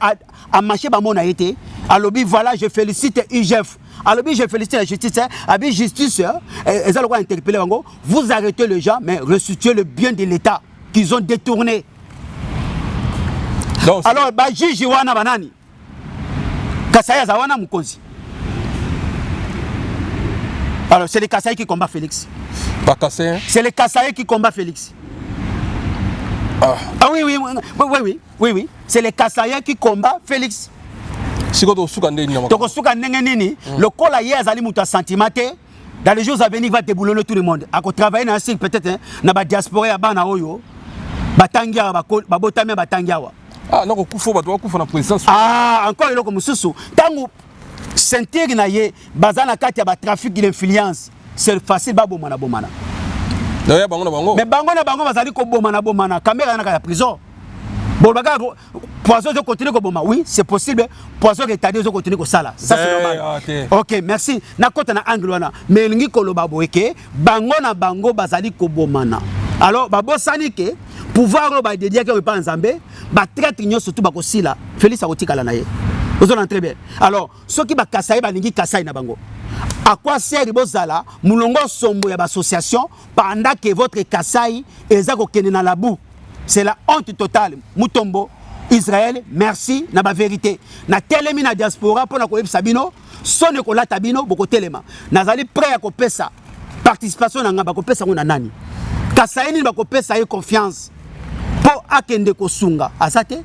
à marcher ba mon a été alobi voilà je félicite IGF alobi je félicite la justice abi justice ils ont interpeller bango vous arrêtez les gens mais restituez le bien de l'état qu'ils ont détourné donc, alors ba juge wana banani kasaya za wana mukonzi. Alors, c'est les Kassaï qui combattent Félix. Pas Kassaï. C'est les Kassaï qui combattent Félix. Ah oui. C'est les Kassaï qui combattent Félix. Si vous avez le col ailleurs azali muta sentimenté dans les jours à venir va déboulonner tout le monde. À travailler dans un cycle peut-être na ba diaspora ya bana oyo batangia ba botamia batangia wa. Ah non ko kufa na présidence. Ah encore eloko mususu. Tango sentir na ye bazana kati ya ba trafic d'influence c'est facile ba bomana mais bango bazali ko bomana caméra na prison bon baga poison de continuer ko boma oui c'est possible poison retardé de continuer ko sala ça c'est normal OK merci na kota na angle wana mais ngi ko loba boeke bango bazali ko bomana alors babosani ke pouvoir ba dédié ke pa nzambe ba traître nyo surtout ba kosila Félix akotikala na ye vous en très bien alors ceux qui ba Kasai ba lingi Kasai na bango à quoi sert bozala mulongo sombo ya ba association pendant que votre Kasai ezako kene na la boue c'est la honte totale mutombo Israël merci na ba vérité na telemi na diaspora pour na ko sabino sonne ko la tabino boko telema nazali prêt à kopesa participation na ngaba kopesa ngona nani Kasai ni ba kopesa ye confiance pour akende ko sunga azate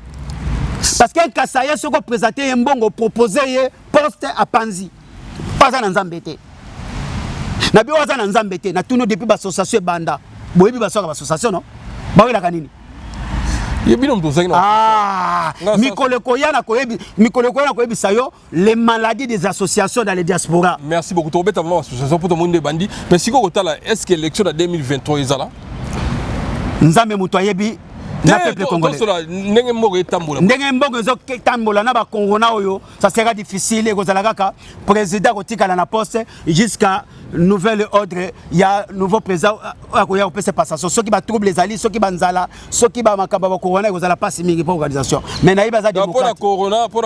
parce que Kasai se ko présenter mbongo proposer poste à Panzi pas na nzambete na bi waza na nzambete na tuno depuis ba association banda boyebi ba soka ba association no ba wela kanini Mikolo Koyana Koyebi Sayo, les maladies des associations dans les diasporas. Merci beaucoup. Tu as une association pour tout le monde de bandits. Mais si vous avez est-ce que l'élection de 2023 est là? Nous avons Moutoyebi, le peuple congolais. Ça sera difficile. Le président Kotika la poste jusqu'à nouvel ordre. Il y a un nouveau président qui a fait passation. Ceux qui trouvent les alliés, ceux qui banzala, ceux qui ont corona, ils n'ont pas signé pour l'organisation. Mais pour la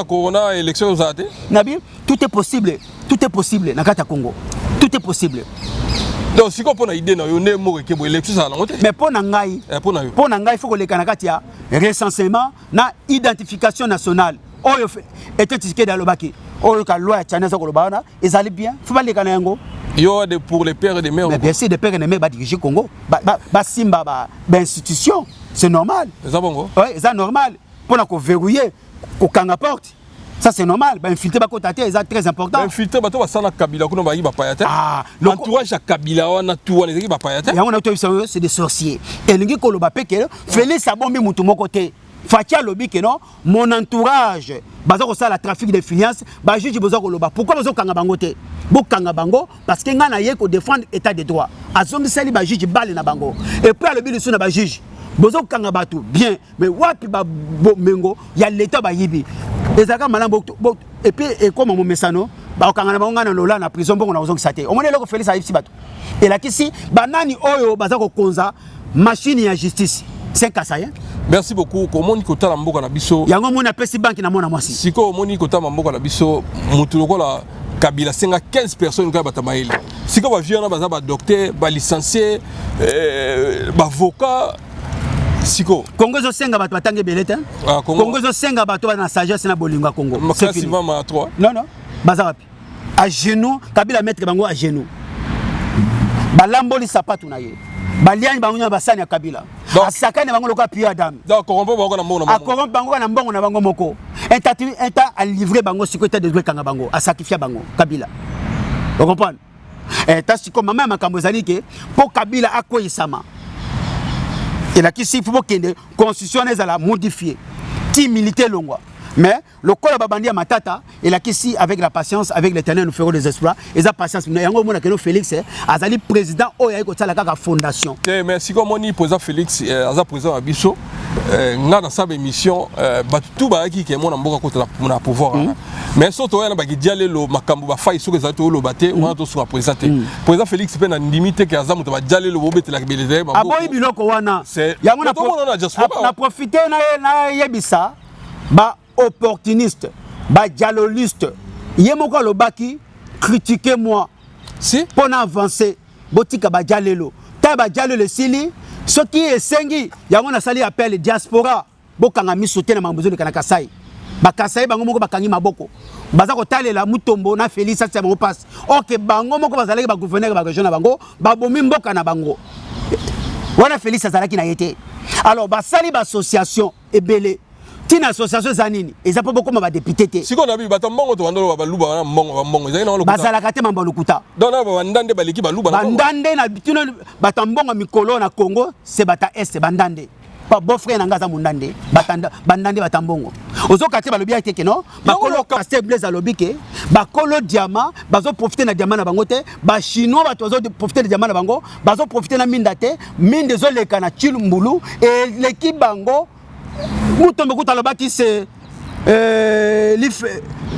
corona, élection, Nabi, tout est possible. Tout est possible. Nakata Congo. Tout est possible. Donc si on a une idée, on est mort que l'élection ça n'a. Mais pour Nangaï, il faut que les Kanakatia recensement na identification nationale. Oyo était ticket dans le baki. Oyo ka loi Tchana ça kolobana, ils allaient bien. Faut pas les Kanayango. Yo pour les pères et les mères. Mais bien sûr des pères et les mères ba diriger Congo. Ba simba ba institution, c'est normal. C'est bon. Oui, c'est normal. Pour na ko verrouiller, ko kanga porte. Ça c'est normal, ben infiltrer ba kotaté, c'est très important. Infiltrer ba to ba sana Kabila ko no ba yi ba payate. Ah, l'entourage à Kabila wana tout les ba payate. Ya on a to c'est des sorciers. Et lingi ko lo ba peke, Félix abombi mutu moko te. Fatia lobi que non, mon entourage, baza ko ça la trafic d'influence, ba juge boza ko loba. Pourquoi boza kanga bango te? Bo kanga bango parce que ngana ye ko défendre état de droit. Azongi sali ba juge balle na bango. Et puis à lobi le na ba juge. Boza kanga batu bien, mais wapi ba mengo, ya l'état ba yibi. Et puis, comme on me dit, on a la prison pour on a saté. On a fait ça ici. Et là, ici, banani oyo bazako konza machine à justice. C'est Kasai. Merci beaucoup. Comment ni kota mboka na biso? Yango mona pesi banki na mona mwasi. Siko moni kota mboka na biso mutuloko la Kabila senga 15 personnes ka batamaile. Siko ba vieux na baza ba docteur, ba licencié, ba avocat. Siko Congo zo senga bato batange belete. Congo zo senga bato na sagesse na bolinga Congo. C'est fini. Ma 3. Non. Baza wapi? À genoux, Kabila mettre bango à genoux. Balamboli sapatu na ye. Baliani bango na basani ya Kabila. Asakane bango loka puis Adam. Donc corrompo bango na mbongo na bango. Corrompo bango na mbongo na bango moko. État a livré bango sécurité de kanga bango, a sacrifié bango Kabila. Vous comprenez? État si comme maman makambo zali ke pour Kabila akoyisama. Et là, ici, il faut que la constitution soit modifiée. Timidité longwa. Mais le col babandi à matata, et là, ici, avec la patience, avec l'éternel, nous ferons des exploits. Et la patience, nous avons Félix, Azali président, la fondation. Mais si comme on dit président Félix, Azali président Abisso, nous avons sa mission, tout le monde qui est mon amour à pouvoir. Mais surtout, on a dit le makambo ba faille sur les autres le baté, on a tous représenté. Président Félix peut nous limiter que Azam va dialer le bobé de la belé. Ah bon, biloko wana. C'est. Ya mona na profiter na yebisa ba opportuniste, ba dialoliste. Yemoko lo baki critiquer moi. Si pour avancer, botika ba dialelo. Ta ba dialelo sili, ce qui est sengi, ya mona sali appel diaspora. Bokanga misote na mambozo de Kasai. Bakasai bango moko bakangi maboko baza ko talela mutombo na Félix ça bango passe OK bango moko bazalaki ba gouverneur ba région na bango ba bomi mboka na bango wana Félix azalaki na yete alors basali ba association ebele tina association zanini eza po boko ba député te siko na bi batambongo to bandolo ba luba na mbongo ezali na lokuta bazalaka te mamba lokuta dona ba ndande baleki ba luba na bandande na bitino batambongo mikolo na Congo c'est bata est bandande pas beau frère nangaza mundande bandande batambongo ozo kate balobi ate ke non bakolo casser blaze alobi ke bakolo diamant bazo profiter na diamant na bango te ba chinois bato bazo profiter na diamant na bango bazo profiter na minde te minde zo leka na chilumbulu et l'équipe bango mutombe kutalobaki c'est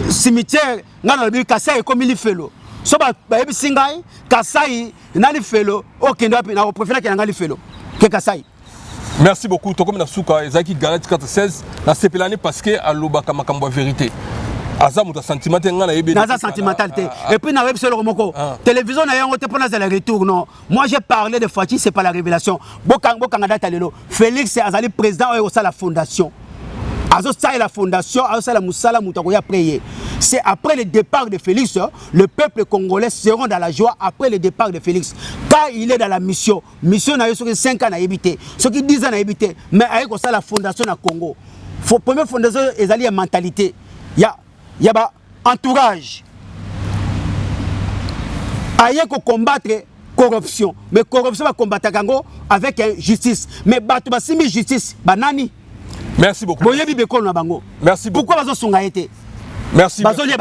cimetière ngana lobi Kasai comme lifelo so ba yebi singai Kasai na lifelo okendo na profiter ke ngana lifelo ke Kasai Merci beaucoup. To comme na suka ezaki Galate 416 na sepelani parce que alobaka makambo vérité. Aza muta sentimental ngana yebe. Naza sentimentalité. Et puis na web sur le moko. Télévision na yango te pona za le retour non. Moi j'ai parlé de Fati, c'est pas la révélation. Bokanga data lelo. Félix azali président au la fondation. Azo ça la fondation, azo la musala mutakoya prier. C'est après le départ de Félix, le peuple congolais seront dans la joie après le départ de Félix. Car il est dans la mission. Mission na yo sur 5 ans na évité. Ce qui 10 ans na évité. Mais avec ça la fondation na Congo. Première fondation ezali ya mentalité. Il y a entourage. Il y a combattre corruption. Mais corruption va combattre avec justice. Mais battre la justice, banani. Merci beaucoup. Merci beaucoup. Pourquoi vous avez été? Merci. Vous avez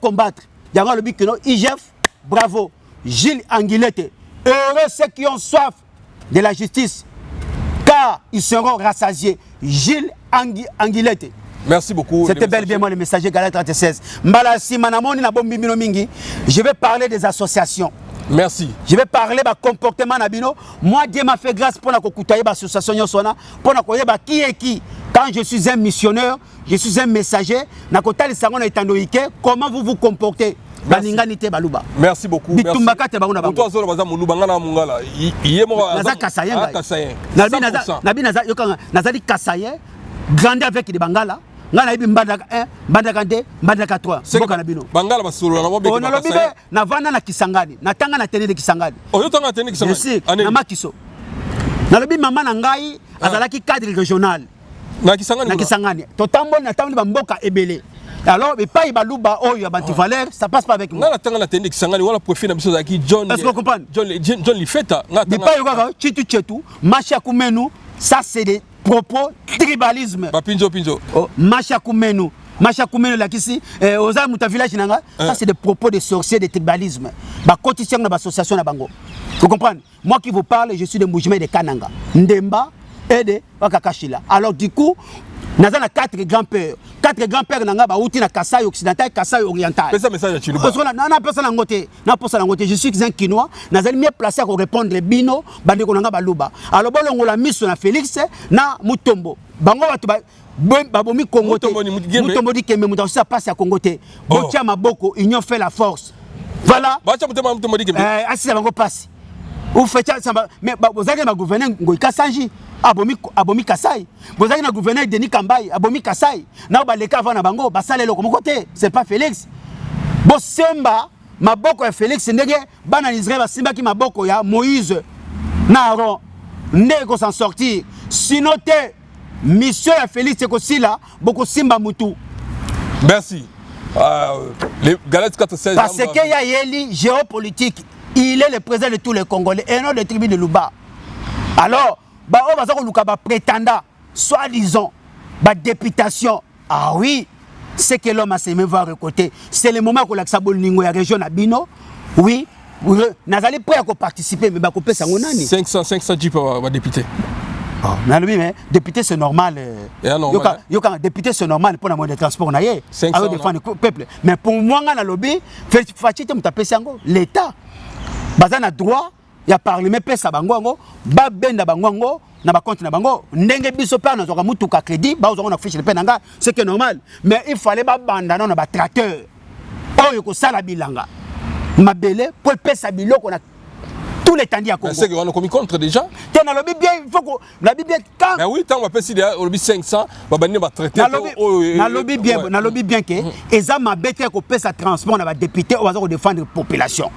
combattre. Il y a le but que IGF, bravo. Gilles Anguillette. Heureux ceux qui ont soif de la justice. Car ils seront rassasiés. Gilles Anguillette. Merci beaucoup. C'était bel et bien moi le messager Galate 36. Je vais parler des associations. Merci. Je vais parler du comportement Nabino. Moi, Dieu m'a fait grâce pour la association pour la qui est qui. Quand je suis un missionnaire, je suis un messager. Comment vous vous comportez? Merci beaucoup. Grandi avec des Bangala. Ngana ibi mbandaka 1, mbandaka 2, mbandaka 3. Boka na bino. Bangala basolo na bobe. Na lobi na vana na Kisangani. Na tanga na tene de Kisangani. Oh yo tanga tene Kisangani. Na makiso. Na lobi mama na ngai azalaki cadre régional. Na Kisangani. Na Kisangani. Totambo na tambo ba mboka ebele. Alors mais pas baluba oyo ya banti valeur, ça passe pas avec moi. Na tanga na tene de Kisangani wala préfet na biso zaki John. Est-ce que vous comprenez? John Lifeta. Na tanga. Pas yo ka chitu chetu, macha kumenu, ça c'est des propos tribalisme. Pinjo. Oh, Macha Koumenu la kisi oza muta village nanga, ça c'est des propos de sorciers de tribalisme. Ba quotidien na association na bango. Vous comprenez? Moi qui vous parle, je suis de Moujime de Kananga, Ndemba et de Wakakashila. Alors du coup, naza na 4 grands-pères. 4 grands-pères nanga ba uti na Kasai occidental, Kasai oriental. Mais ça message à Chiluba. Parce que na personne na ngote, je suis un Kinois, naza mieux placé pour répondre bino bande ko nanga baluba. Alors bolongo la mission na Félix na Mutombo. Bango ba bomi Congo te. Mutombo di kembe muta ça passe à Congo te. Botia maboko, union fait la force. Voilà. Bacha Mutombo di kembe. Assis bango passe. Ou fait ça mais vous avez ma gouverneur Ngoika Sanji. Abomi Kasai. Vous avez un gouverneur Denis Kambaye, Abomi Kasai. Na ba leka va na bango, ba sale loko côté, c'est pas Félix. Bo semba maboko ya Félix ndenge bana Israël ba simba ki maboko ya Moïse. Na Aaron ndeko s'en sortir. Sinon te mission ya Félix ko sila boko simba mutu. Merci. Les Galate 416 parce que ya yeli géopolitique, il est le président de tous les Congolais et non de tribu de Luba. Alors bah on va dire que prétendant soi-disant bah députation ah oui c'est que l'homme a s'aimé voir côté c'est le moment que l'axabol ningo ya région na bino oui nazali prêt à participer mais bah ko pesa ngonani 500 jeep va député na lui mais député c'est normal yo quand député c'est normal pour la moyen de transport na yé avec défendre le peuple mais pour moi na lobby facilité mutapesi yango l'état baza na droit ya parlement pesa bango ba benda bango na ba compte na bango ndenge biso pa na zoka mutuka crédit ba ozonga na fiche de penanga c'est que normal mais il fallait ba banda na ba tracteur oyo ko sala bilanga mabele pour pesa biloko na tous les tandis à Congo. C'est qu'on a commis contre déjà. Tu as le bien, il faut que la Bible quand. Mais oui, tant on va passer au lobby 500, on va venir traiter. Na lobby bien que eza mabete ko pesa transport na ba député on va défendre la population.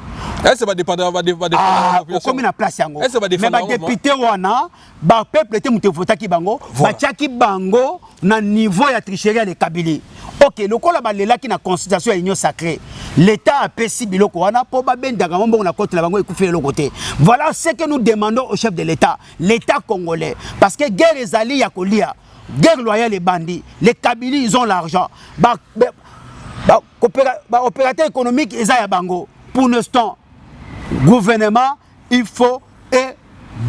Est-ce va dépendre la population. Comme na place yango. Mais ba député wana ba peuple te muté votaki bango, ba tiaki bango na niveau ya tricherie de Kabili. OK, le kola ba lela ki na constitution ya union sacrée. L'État a pesi biloko wana po ba bendaka mbongo na côté la bango ekufi le côté. Voilà ce que nous demandons au chef de l'État, l'État congolais. Parce que guerre ezali ya kolia, guerre loyale les bandits, les Kabylie ils ont l'argent. Opérateur économique eza ya bango. Pour l'instant, gouvernement, il faut et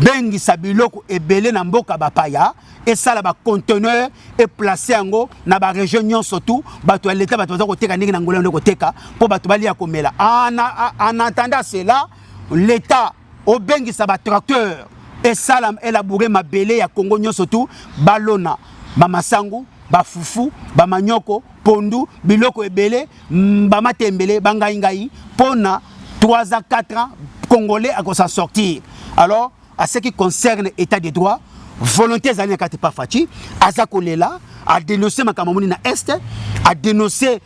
bengisa biloko ebele na mboka bapaya et ça là ba conteneur et placé yango na ba région surtout bato ya l'État bato za ko teka ndenge na ngolo ndeko teka po bato bali ya komela en attendant cela l'État au bengisa ba tracteur et salam élaboré ma belé ya Congo nyonso tout balona mamasangu bafufu bamanyoko pondu biloko ebele bamatembele bangaingai pona 3 à 4 ans congolais à s'en sortir. Alors à ce qui concerne état de droit volonté zali nakati pa fachi azakolela a dénoncé makamamoni na est a dénoncé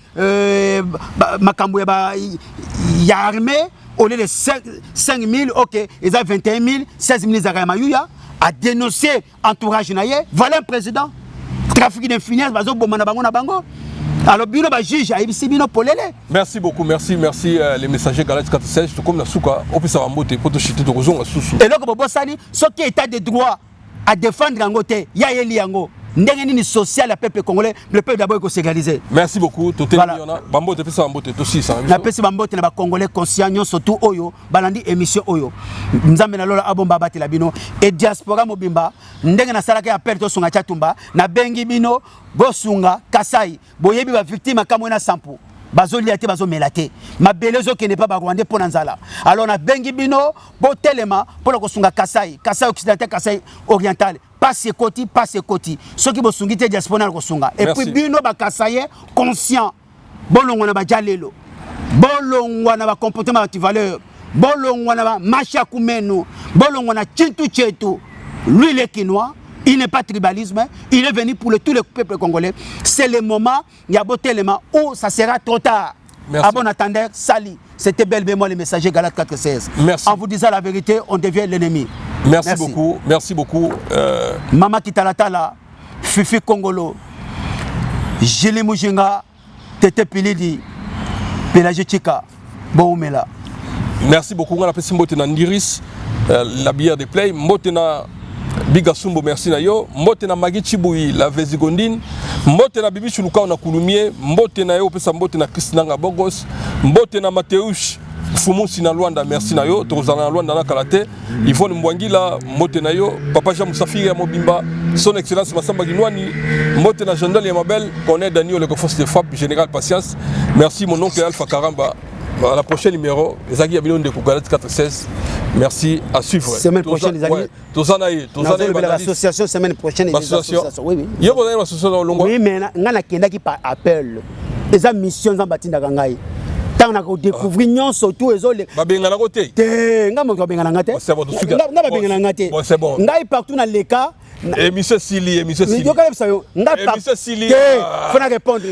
makambo ya armée au lieu de 5 000 OK ils ont 21 000 16 000 zakamayuya a dénoncé entourage naye voilà un président trafic d'influence bazo bomana bango na bango. Alors bino ba juge ayibisi bino polele. Merci beaucoup, merci les messagers Galaxy 46 tout comme na suka opesa ba mbote poto chité to kozonga susu. Et donc bobosani soki état de droit à défendre yango te ya yeli yango ndenge nini social ya peuple congolais le peuple d'abord ko s'égaliser. Merci beaucoup toté yona bambote pesa bambote to 600. Na pesa bambote na ba congolais conscient surtout oyo balandi émission oyo nzambe na lola abomba batela bino et diaspora mobimba ndenge na salaka ya perte to sunga chatumba na bengi bino bosunga kasai boyebi ba victime kamwe na sampo bazoli te bazomelate mabelezo qui n'est pas ba rwandais pour nzala. Alors na bengi bino botelema pour ko sunga kasai occidental kasai oriental passe koti soki bosungi te diaspora ko sunga et puis bino ba kasaye conscient bolongo na ba jalelo bolongo na ba comportement anti-valeur bolongo na ba macha kumeno bolongo na chintu chetu lui le quinois. Il n'est pas tribalisme, il est venu pour tous les peuples congolais. C'est le moment, il y a beau tellement où ça sera trop tard. Merci. À bon attendeur, sali. C'était bel bémol les messagers Galate 416. Merci. En vous disant la vérité, on devient l'ennemi. Merci beaucoup. Merci beaucoup. Mama Kitalatala, Fifi Kongolo, Jili Mujinga, Tete Pilidi, Pelage Chika, Boumela. Merci beaucoup. On a apprécié Mbotena Ndiris, la bière de play. Mbotena Biga Sumbo, merci na yo. Mbotena Magi Chiboui, la Vézigondine. Mbotena Bibi Chuluka na Kouloumier. Mbotena yo, pesa Mbotena Christinanga Bogos. Mbotena Mateush, Fumusi na Luanda, merci na yo. Tozana na Luanda na Kalate. Yvonne Mbwangila, Mbotena yo. Papa Jean Moussafiri ya Mobimba. Son Excellence Massamba Ginouani. Mbotena Jandal Yamabel. Connaît Daniel le force de frappe, Général Patience. Merci mon oncle Alpha Karamba. À la prochaine numéro, les aguilles Abilon de Kougalet 416. Merci, à suivre. Semaine prochaine, les amis. L'association, semaine prochaine, les associations. Oui, oui. Il y a une association longue. Oui, mais il y a qui par appel. Les missions en bâtiment d'Agangaï. Tant qu'on a découvert non surtout les autres. Babengana côté. C'est bon. Ngai partout dans les cas. Et monsieur Sili, faut répondre.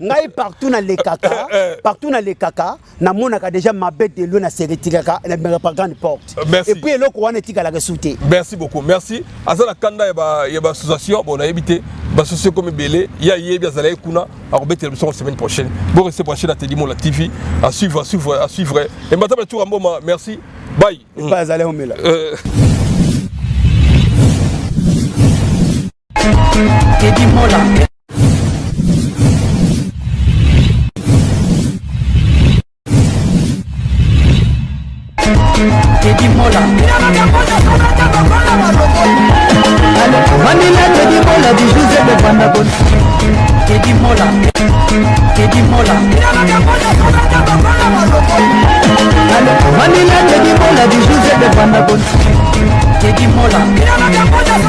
Ngai partout dans les caca. Partout dans les caca. Na monaka déjà ma bête de l'eau na seritika na pas grande porte. Et puis le ko wana tika la resouté. Merci beaucoup. Merci. Azala kanda ya ba association bon a évité ba association comme belé ya yebi azala kuna a rebete la semaine prochaine. Bon rester branché la Tédimo la TV à suivre. Et maintenant tout un moment. Merci. Bye. Pas aller au mela. Tédimola. Tédimola.